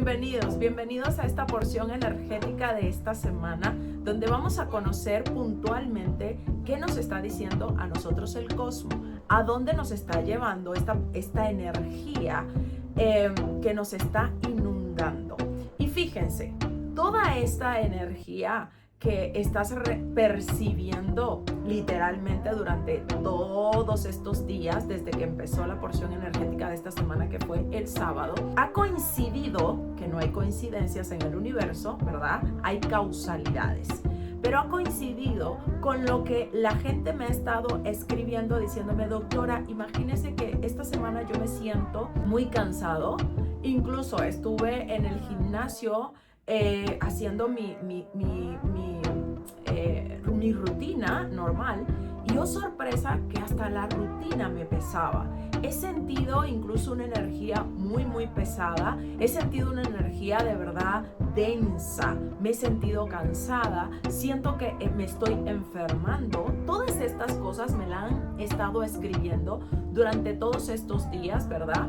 bienvenidos a esta porción energética de esta semana, donde vamos a conocer puntualmente qué nos está diciendo a nosotros el cosmos, a dónde nos está llevando esta energía que nos está inundando. Y fíjense, toda esta energía que estás percibiendo literalmente durante todos estos días, desde que empezó la porción energética de esta semana, que fue el sábado, ha coincidido, que no hay coincidencias en el universo, ¿verdad? Hay causalidades. Pero ha coincidido con lo que la gente me ha estado escribiendo, diciéndome: doctora, imagínese que esta semana yo me siento muy cansado. Incluso estuve en el gimnasio haciendo mi rutina normal, y oh sorpresa que hasta la rutina me pesaba. He sentido incluso una energía muy pesada, he sentido una energía de verdad densa, me he sentido cansada, siento que me estoy enfermando. Todas estas cosas me las han estado escribiendo durante todos estos días, ¿verdad?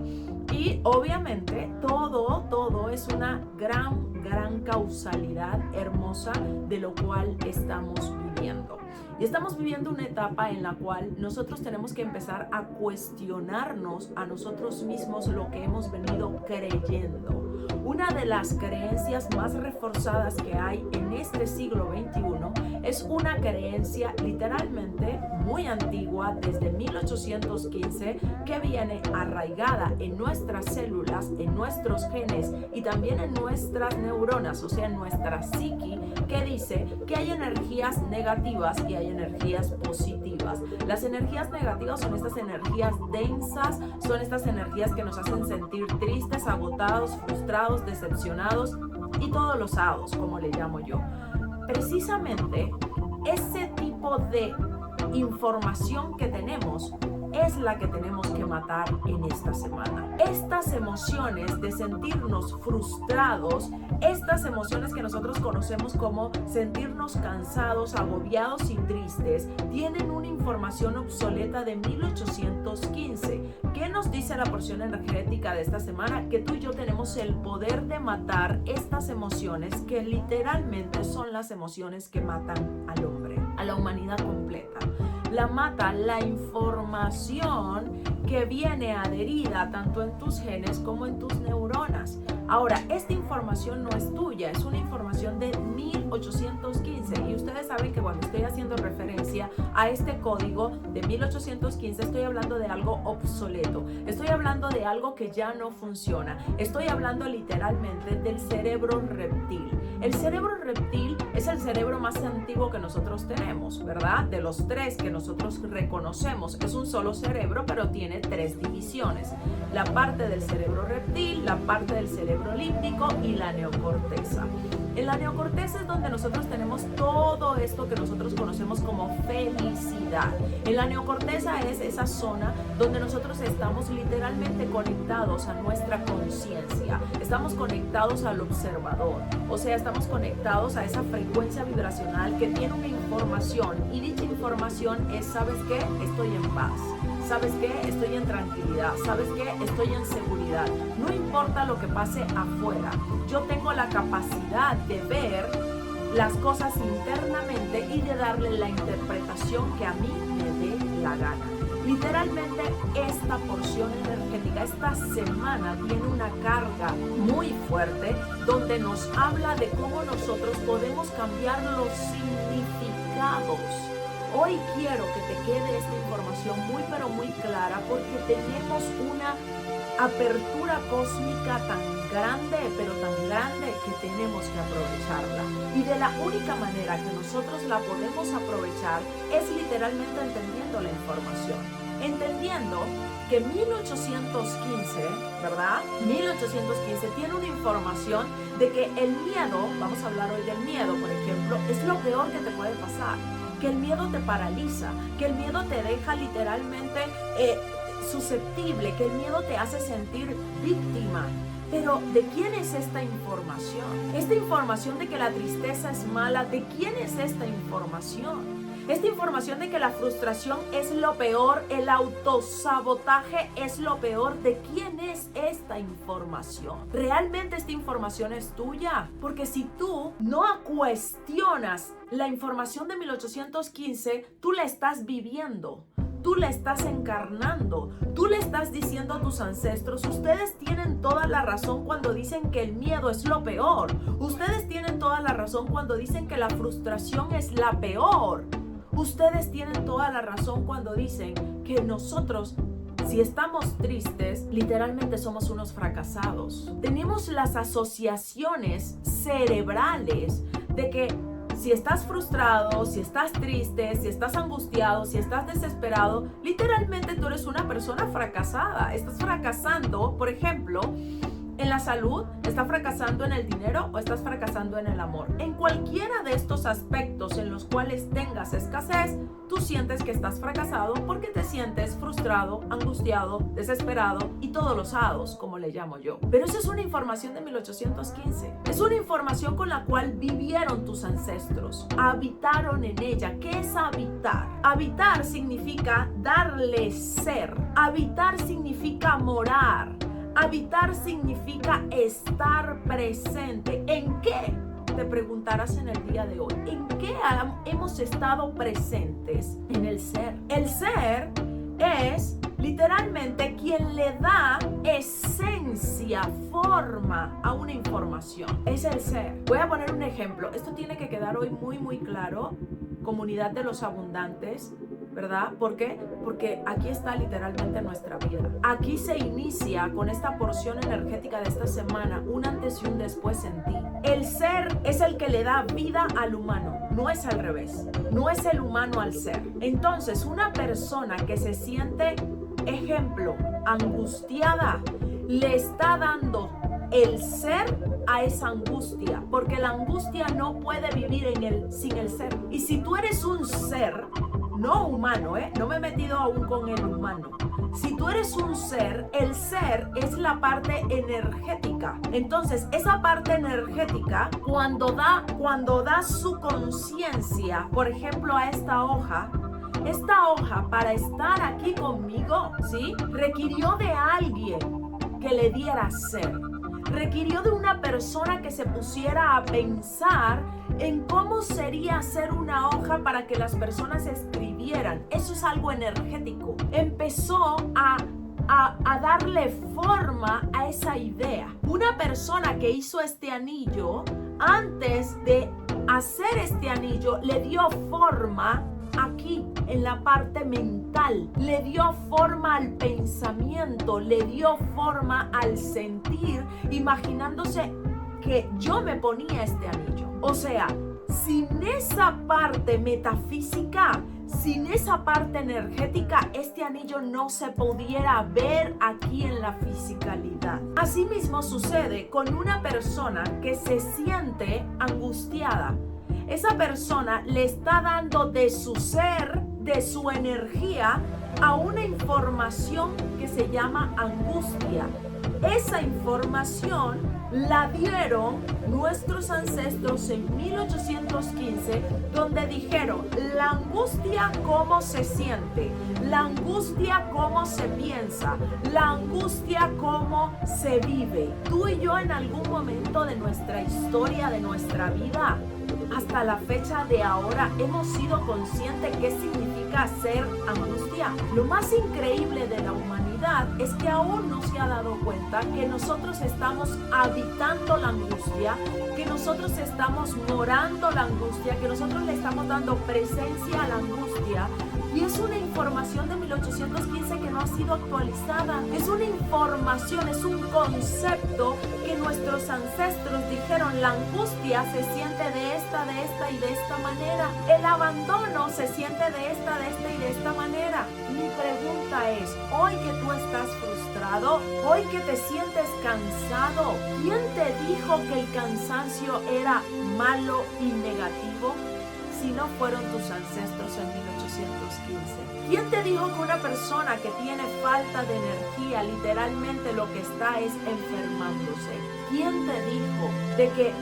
Y obviamente todo es una gran causalidad hermosa de lo cual estamos viviendo. Y estamos viviendo una etapa en la cual nosotros tenemos que empezar a cuestionarnos a nosotros mismos lo que hemos venido creyendo. Una de las creencias más reforzadas que hay en este siglo XXI es una creencia literalmente muy antigua, desde 1815, que viene arraigada en nuestras células, en nuestros genes y también en nuestras neuronas, o sea, en nuestra psique, que dice que hay energías negativas y hay energías positivas. Las energías negativas son estas energías densas, son estas energías que nos hacen sentir tristes, agotados, frustrados, decepcionados y todos los hados, como le llamo yo. Precisamente ese tipo de información que tenemos es la que tenemos que matar en esta semana. Estas emociones de sentirnos frustrados, estas emociones que nosotros conocemos como sentirnos cansados, agobiados y tristes, tienen una información obsoleta de 1815. ¿Qué nos dice la porción energética de esta semana? Que tú y yo tenemos el poder de matar estas emociones, que literalmente son las emociones que matan al hombre, a la humanidad completa. La mata la información que viene adherida tanto en tus genes como en tus neuronas. Ahora, esta información no es tuya, es una información de 1815, y ustedes saben que cuando estoy haciendo referencia a este código de 1815 estoy hablando de algo obsoleto, estoy hablando de algo que ya no funciona, estoy hablando literalmente del cerebro reptil. El cerebro reptil es el cerebro más antiguo que nosotros tenemos, ¿verdad? De los tres que nosotros reconocemos, es un solo cerebro, pero tiene tres divisiones: la parte del cerebro reptil, la parte del cerebro límbico y la neocorteza. En la neocorteza es donde nosotros tenemos todo esto que nosotros conocemos como felicidad. En la neocorteza es esa zona donde nosotros estamos literalmente conectados a nuestra conciencia, estamos conectados al observador, o sea, estamos conectados a esa frecuencia vibracional que tiene una información, y dicha información es: ¿sabes qué? Estoy en paz. ¿Sabes qué? Estoy en tranquilidad. ¿Sabes qué? Estoy en seguridad. No importa lo que pase afuera, yo tengo la capacidad de ver las cosas internamente y de darle la interpretación que a mí me dé la gana. Literalmente esta porción energética esta semana tiene una carga muy fuerte, donde nos habla de cómo nosotros podemos cambiar los significados. Hoy quiero que te quede esta información muy clara, porque tenemos una apertura cósmica tan grande, pero tan grande, que tenemos que aprovecharla. Y de la única manera que nosotros la podemos aprovechar es literalmente entendiendo la información. Entendiendo que 1815, ¿verdad? 1815 tiene una información de que el miedo, vamos a hablar hoy del miedo, por ejemplo, es lo peor que te puede pasar. Que el miedo te paraliza, que el miedo te deja literalmente susceptible, que el miedo te hace sentir víctima. Pero ¿de quién es esta información? Esta información de que la tristeza es mala, ¿de quién es esta información? Esta información de que la frustración es lo peor, el autosabotaje es lo peor. ¿De quién es esta información? ¿Realmente esta información es tuya? Porque si tú no cuestionas la información de 1815, tú la estás viviendo. Tú la estás encarnando, tú le estás diciendo a tus ancestros, ustedes tienen toda la razón cuando dicen que el miedo es lo peor. Ustedes tienen toda la razón cuando dicen que la frustración es la peor. Ustedes tienen toda la razón cuando dicen que nosotros, si estamos tristes, literalmente somos unos fracasados. Tenemos las asociaciones cerebrales de que si estás frustrado, si estás triste, si estás angustiado, si estás desesperado, literalmente tú eres una persona fracasada. Estás fracasando, por ejemplo, en la salud, estás fracasando en el dinero o estás fracasando en el amor. En cualquiera de estos aspectos en los cuales tengas escasez, tú sientes que estás fracasado porque te sientes frustrado, angustiado, desesperado y todos los hados, como le llamo yo. Pero esa es una información de 1815. Es una información con la cual vivieron tus ancestros, habitaron en ella. ¿Qué es habitar? Habitar significa darle ser. Habitar significa morar. Habitar significa estar presente. ¿En qué? Te preguntarás en el día de hoy. ¿En qué hemos estado presentes? En el ser. El ser es literalmente quien le da esencia, forma a una información. Es el ser. Voy a poner un ejemplo. Esto tiene que quedar hoy muy claro. Comunidad de los abundantes, ¿verdad? ¿Por qué? Porque aquí está literalmente nuestra vida. Aquí se inicia con esta porción energética de esta semana, un antes y un después en ti. El ser es el que le da vida al humano, no es al revés. No es el humano al ser. Entonces, una persona que se siente, ejemplo, angustiada, le está dando el ser a esa angustia, porque la angustia no puede vivir sin el ser. Y si tú eres un ser, no humano, no me he metido aún con el humano. Si tú eres un ser, el ser es la parte energética. Entonces, esa parte energética, cuando da su conciencia, por ejemplo, a esta hoja para estar aquí conmigo, ¿sí? Requirió de alguien que le diera ser. Requirió de una persona que se pusiera a pensar en cómo sería hacer una hoja para que las personas escribieran. Eso es algo energético. Empezó a darle forma a esa idea. Una persona que hizo este anillo, antes de hacer este anillo, le dio forma aquí en la parte mental, le dio forma al pensamiento, le dio forma al sentir, imaginándose que yo me ponía este anillo. O sea, sin esa parte metafísica, sin esa parte energética, este anillo no se pudiera ver aquí en la fisicalidad. Asimismo sucede con una persona que se siente angustiada. Esa persona le está dando de su ser, de su energía, a una información que se llama angustia. Esa información la dieron nuestros ancestros en 1815, donde dijeron, la angustia cómo se siente, la angustia cómo se piensa, la angustia cómo se vive. Tú y yo en algún momento de nuestra historia, de nuestra vida, hasta la fecha de ahora, hemos sido conscientes qué significa ser angustia. Lo más increíble de la humanidad es que aún no se ha dado cuenta que nosotros estamos habitando la angustia, que nosotros estamos morando la angustia, que nosotros le estamos dando presencia a la angustia. Y es una información de 1815 que no ha sido actualizada. Es una información, es un concepto que nuestros ancestros dijeron, la angustia se siente de esta y de esta manera. El abandono se siente de esta y de esta manera. Mi pregunta es, hoy que tú estás frustrado, hoy que te sientes cansado, ¿quién te dijo que el cansancio era malo y negativo? si no fueron tus ancestros en 1815? ¿Quién te dijo que una persona que tiene falta de energía literalmente lo que está es enfermándose? ¿Quién te dijo de que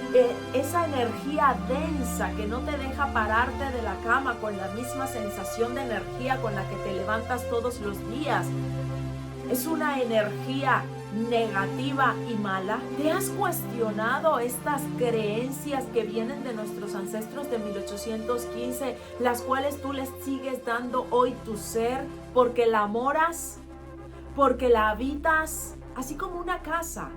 esa energía densa que no te deja pararte de la cama con la misma sensación de energía con la que te levantas todos los días es una energía negativa y mala? ¿Te has cuestionado estas creencias que vienen de nuestros ancestros de 1815, las cuales tú les sigues dando hoy tu ser porque la amoras, porque la habitas? Así como una casa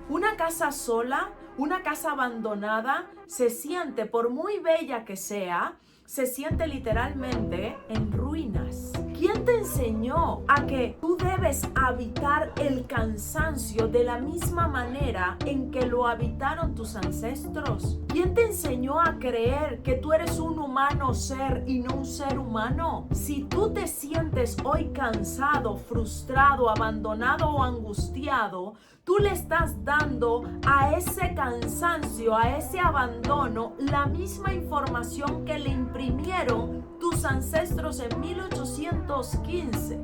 sola, una casa abandonada, se siente, por muy bella que sea, se siente literalmente en ruinas. ¿Quién te enseñó a que tú debes habitar el cansancio de la misma manera en que lo habitaron tus ancestros? ¿Quién te enseñó a creer que tú eres un humano ser y no un ser humano? Si tú te sientes hoy cansado, frustrado, abandonado o angustiado, tú le estás dando a ese cansancio, a ese abandono, la misma información que le imprimieron tus ancestros en 1815.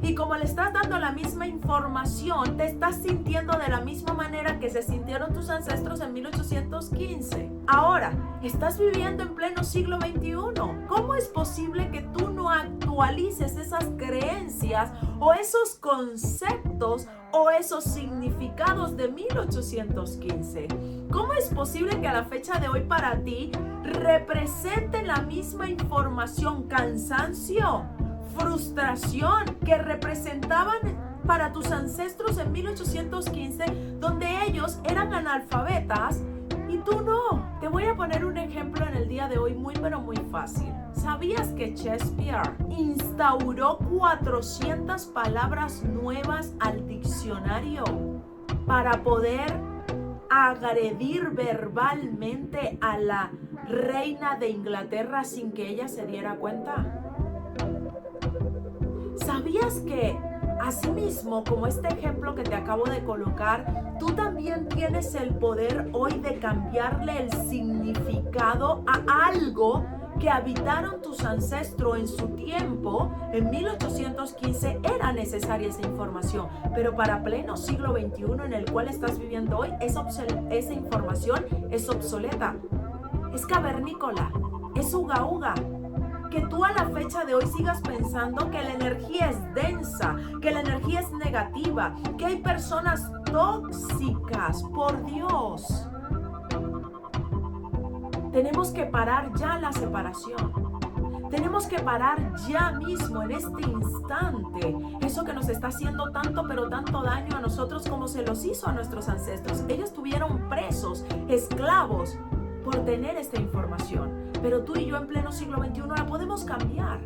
Y como le estás dando la misma información, te estás sintiendo de la misma manera que se sintieron tus ancestros en 1815. Ahora, estás viviendo en pleno siglo XXI. ¿Cómo es posible que tú no actualices esas creencias o esos conceptos o esos significados de 1815? ¿Cómo es posible que a la fecha de hoy para ti represente la misma información, cansancio, frustración que representaban para tus ancestros en 1815, donde ellos eran analfabetas y tú no? Te voy a poner un ejemplo en el día de hoy muy pero muy fácil. ¿Sabías que Shakespeare instauró 400 palabras nuevas al diccionario para poder agredir verbalmente a la reina de Inglaterra sin que ella se diera cuenta? ¿Sabías que, asimismo, como este ejemplo que te acabo de colocar, tú también tienes el poder hoy de cambiarle el significado a algo que habitaron tus ancestros en su tiempo? En 1815 era necesaria esa información, pero para pleno siglo XXI en el cual estás viviendo hoy, esa información es obsoleta, es cavernícola, es uga uga. Que tú a la fecha de hoy sigas pensando que la energía es densa, que la energía es negativa, que hay personas tóxicas, por Dios. Tenemos que parar ya la separación. Tenemos que parar ya mismo, en este instante, eso que nos está haciendo tanto, pero tanto daño a nosotros como se los hizo a nuestros ancestros. Ellos estuvieron presos, esclavos, por tener esta información. Pero tú y yo en pleno siglo XXI la podemos cambiar.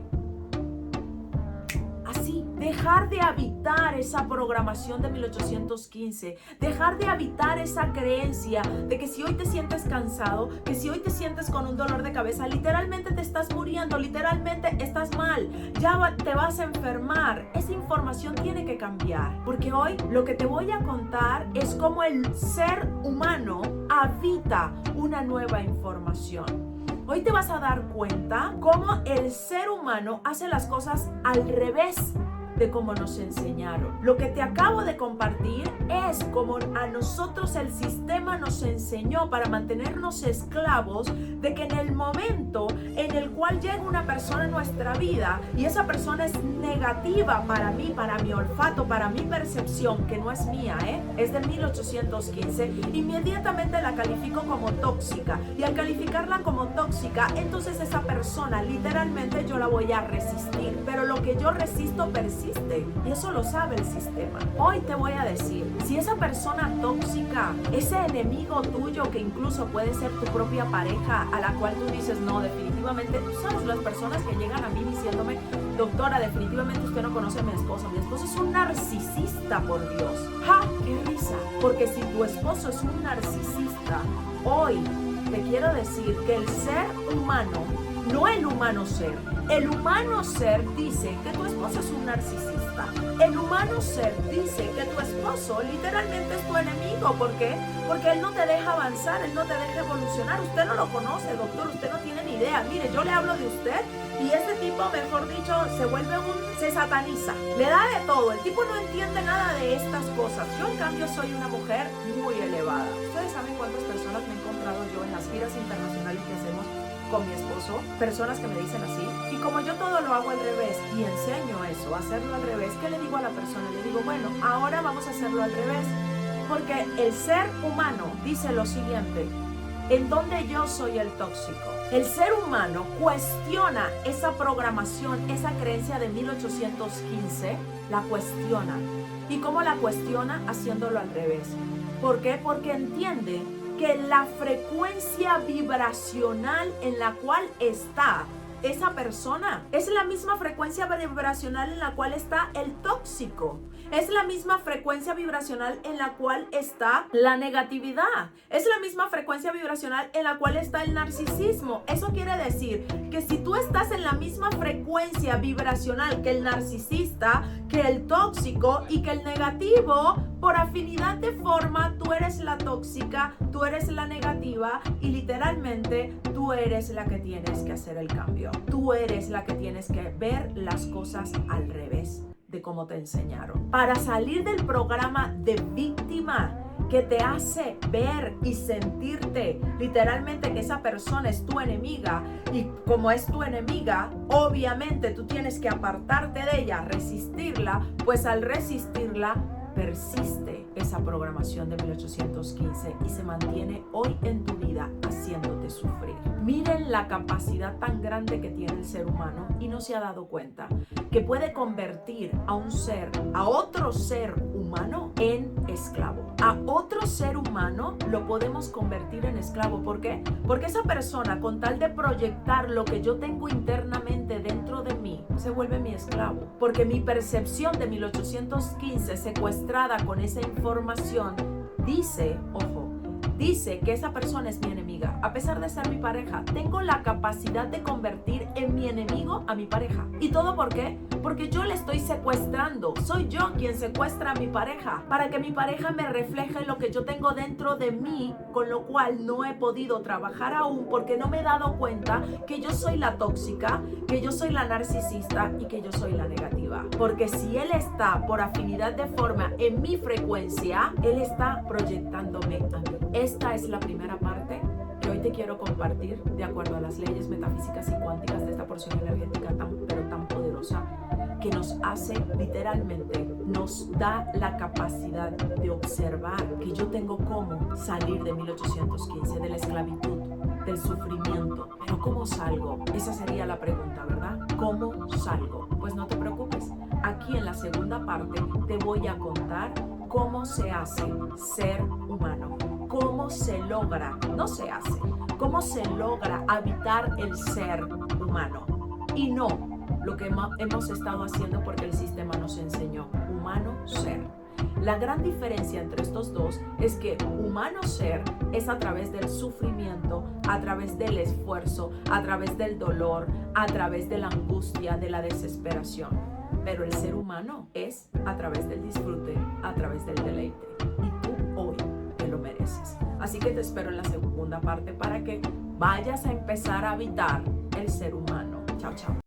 Así, dejar de habitar esa programación de 1815, dejar de habitar esa creencia de que si hoy te sientes cansado, que si hoy te sientes con un dolor de cabeza, literalmente te estás muriendo, literalmente estás mal, ya te vas a enfermar. Esa información tiene que cambiar, porque hoy lo que te voy a contar es cómo el ser humano habita una nueva información. Hoy te vas a dar cuenta cómo el ser humano hace las cosas al revés de cómo nos enseñaron. Lo que te acabo de compartir es como a nosotros el sistema nos enseñó para mantenernos esclavos, de que en el momento en el cual llega una persona en nuestra vida y esa persona es negativa para mí, para mi olfato, para mi percepción, que no es mía, es de 1815, inmediatamente la califico como tóxica, y al calificarla como tóxica, entonces esa persona literalmente yo la voy a resistir, pero lo que yo resisto persiste, y eso lo sabe el sistema. Hoy te voy a decir, si esa persona tóxica, ese enemigo tuyo que incluso puede ser tu propia pareja, a la cual tú dices, no, definitivamente, tú sabes las personas que llegan a mí diciéndome, doctora, definitivamente usted no conoce a mi esposo es un narcisista, por Dios. ¡Ja! ¡Qué risa! Porque si tu esposo es un narcisista, hoy te quiero decir que el ser humano, no el humano ser dice que tu esposo es un narcisista. El humano ser dice que tu esposo literalmente es tu enemigo. ¿Por qué? Porque él no te deja avanzar, él no te deja evolucionar. Usted no lo conoce, doctor, usted no tiene ni idea. Mire, yo le hablo de usted y este tipo, mejor dicho, se sataniza. Le da de todo. El tipo no entiende nada de estas cosas. Yo, en cambio, soy una mujer muy elevada. Ustedes saben cuántas personas me he encontrado yo en las giras internacionales que hacemos con mi esposo, personas que me dicen así, y como yo todo lo hago al revés y enseño eso, hacerlo al revés, ¿qué le digo a la persona? Le digo, bueno, ahora vamos a hacerlo al revés, porque el ser humano dice lo siguiente: en donde yo soy el tóxico. El ser humano cuestiona esa programación, esa creencia de 1815, la cuestiona. ¿Y cómo la cuestiona? Haciéndolo al revés. ¿Por qué? Porque entiende que la frecuencia vibracional en la cual está esa persona es la misma frecuencia vibracional en la cual está el tóxico. Es la misma frecuencia vibracional en la cual está la negatividad. Es la misma frecuencia vibracional en la cual está el narcisismo. Eso quiere decir que si tú estás en la misma frecuencia vibracional que el narcisista, que el tóxico y que el negativo, por afinidad de forma, tú eres la tóxica, tú eres la negativa y literalmente tú eres la que tienes que hacer el cambio. Tú eres la que tienes que ver las cosas al revés de cómo te enseñaron. Para salir del programa de víctima que te hace ver y sentirte literalmente que esa persona es tu enemiga, y como es tu enemiga, obviamente tú tienes que apartarte de ella, resistirla, pues al resistirla persiste esa programación de 1815 y se mantiene hoy en tu vida haciéndote sufrir. Miren la capacidad tan grande que tiene el ser humano y no se ha dado cuenta que puede convertir a otro ser humano en esclavo. A otro ser humano lo podemos convertir en esclavo. ¿Por qué? Porque esa persona, con tal de proyectar lo que yo tengo internamente dentro de mí, se vuelve mi esclavo. Porque mi percepción de 1815 secuestrada con esa información dice, ojo, dice que esa persona es mi enemiga. A pesar de ser mi pareja, tengo la capacidad de convertir en mi enemigo a mi pareja. ¿Y todo por qué? Porque yo le estoy secuestrando. Soy yo quien secuestra a mi pareja para que mi pareja me refleje lo que yo tengo dentro de mí, con lo cual no he podido trabajar aún porque no me he dado cuenta que yo soy la tóxica, que yo soy la narcisista y que yo soy la negativa. Porque si él está por afinidad de forma en mi frecuencia, él está proyectándome a mí. Esta es la primera parte que hoy te quiero compartir de acuerdo a las leyes metafísicas y cuánticas de esta porción energética tan poderosa, que nos hace literalmente, nos da la capacidad de observar que yo tengo cómo salir de 1815, de la esclavitud, del sufrimiento. Pero ¿cómo salgo? Esa sería la pregunta, ¿verdad? ¿Cómo salgo? Pues no te preocupes. Aquí en la segunda parte te voy a contar cómo se hace ser humano. ¿Cómo se logra? No se hace. ¿Cómo se logra habitar el ser humano? Y no lo que hemos estado haciendo porque el sistema nos enseñó. Humano ser. La gran diferencia entre estos dos es que humano ser es a través del sufrimiento, a través del esfuerzo, a través del dolor, a través de la angustia, de la desesperación. Pero el ser humano es a través del disfrute, a través del deleite. Y tú hoy te lo mereces. Así que te espero en la segunda parte para que vayas a empezar a habitar el ser humano. Chao, chao.